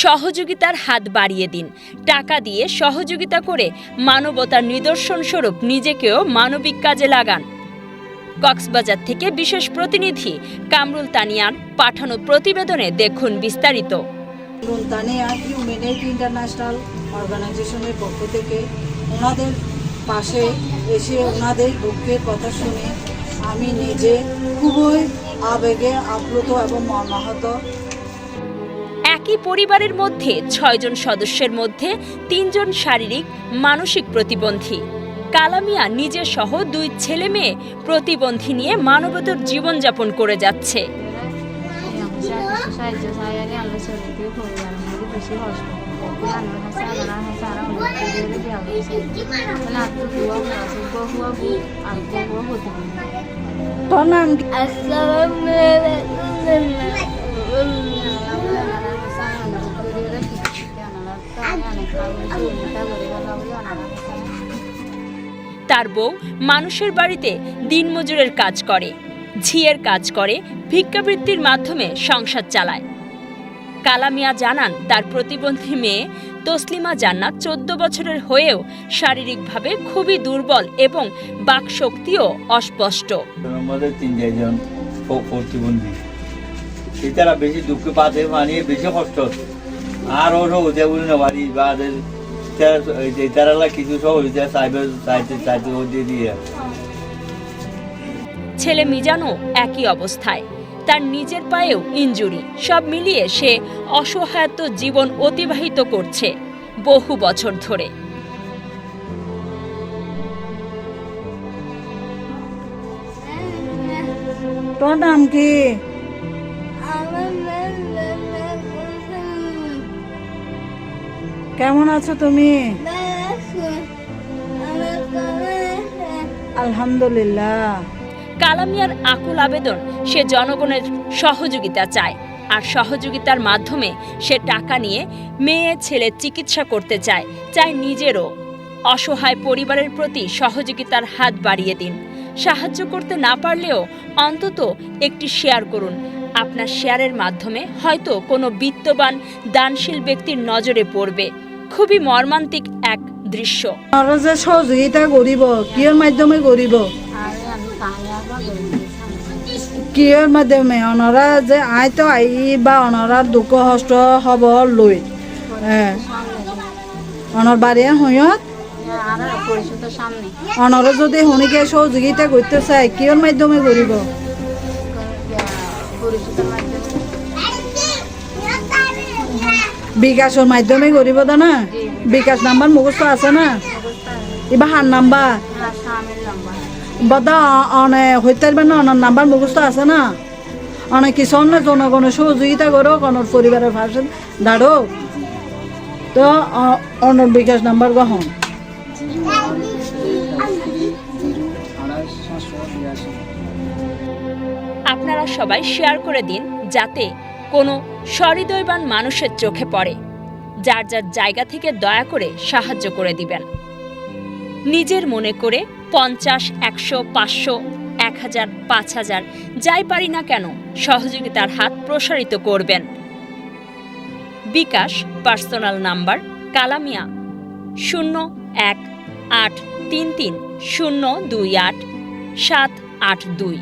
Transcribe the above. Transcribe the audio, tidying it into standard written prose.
সহযোগিতার হাত বাড়িয়ে দিন। টাকা দিয়ে সহযোগিতা করে মানবতার নিদর্শন স্বরূপ নিজেকেও মানবিক কাজে লাগান। কক্সবাজার থেকে বিশেষ প্রতিনিধি কামরুল তানিয়ার পাঠানো প্রতিবেদনে দেখুন বিস্তারিত। তানিয়া হিউম্যানিটি ইন্টারন্যাশনাল অর্গানাইজেশনের পক্ষ থেকে ওনাদের পাশে এসে ওনাদের দুঃখের কথা শুনে আমি নিজে খুবই আবেগে আপ্লুত এবং মর্মাহত। একই পরিবারের মধ্যে ৬ জন সদস্যের মধ্যে ৩ জন শারীরিক মানসিক প্রতিবন্ধী। কালামিয়া নিজে সহ ২ ছেলে মেয়ে প্রতিবন্ধী নিয়ে মানবতার জীবনযাপন করে যাচ্ছে। তোর নাম তার বউ মানুষের বাড়িতে দিনমজুরের কাজ করে, ঝিয়ের কাজ করে, ভিক্ষাবৃত্তির মাধ্যমে সংসার চালায়। কালামিয়া জানান তার প্রতিবন্ধী মেয়ে তসলিমা জান্নাত ১৪ বছরের হয়েও শারীরিকভাবে খুবই দুর্বল এবং বাকশক্তিও অস্পষ্ট। আমাদের ৩-৪ জন প্রতিবন্ধী, তারা বেশি দুঃখ পাতে মানে বেশি কষ্ট আর ওটা বলি না বাড়ি বা তারা কিছু সহযোগিতা চাইতে দিয়ে। ছেলে মিজানও একই অবস্থায়, তার নিজের পায়েও ইনজুরি। সব মিলিয়ে সে অসহায়ত্ব জীবন অতিবাহিত করছে বহু বছর ধরে। তোর নাম কি? কেমন আছো তুমি? আলহামদুলিল্লাহ। কালামিয়ার আকুল আবেদন, সে জনগণের সহযোগিতা চায়, আর সহযোগিতার মাধ্যমে সে টাকা নিয়ে মেয়ে ছেলে চিকিৎসা করতে চায় নিজেরও। অসহায় পরিবারের প্রতি সহযোগিতার হাত বাড়িয়ে দিন। সাহায্য করতে না পারলেও অন্তত একটি শেয়ার করুন। আপনার শেয়ারের মাধ্যমে হয়তো কোনো বিত্তবান দানশীল ব্যক্তির নজরে পড়বে। খুবই মর্মান্তিক এক দৃশ্য। ওরা যে সহযোগিতা করিব কিয়ের মাধ্যমে করিব, কিয়ের মাধ্যমে ওনারা যে আইতো আই বা ওনারার দুঃখ কষ্ট হব লই ওনার বাড়ি হইত ওনারা যদি শুনিকে সহযোগিতা করতে চায় কিয়ের মাধ্যমে করিব? বিকাশের মাধ্যমে করিব না? বিকাশ নাম্বার মুখস্থ আছে না? এবার হার নাম্বার বদা অনেক হইতে পারবে না, অনার নাম্বার মুখস্থ আছে না? অনেক কিছু অন্য জনগণের সহযোগিতা করো, অনর পরিবারের পাশে দাঁড়ো তো অনর বিকাশ নাম্বার গ্রহণ। আপনারা সবাই শেয়ার করে দিন যাতে কোনো সহৃদয়বান মানুষের চোখে পড়ে। যার যার জায়গা থেকে দয়া করে সাহায্য করে দিবেন। নিজের মনে করে ৫০, ১০০, ৫০০, ১০০০, ৫০০০ যাই পারি না কেন সহযোগিতার হাত প্রসারিত করবেন। বিকাশ পার্সোনাল নাম্বার কালামিয়া ০১৮33০28৭৮২।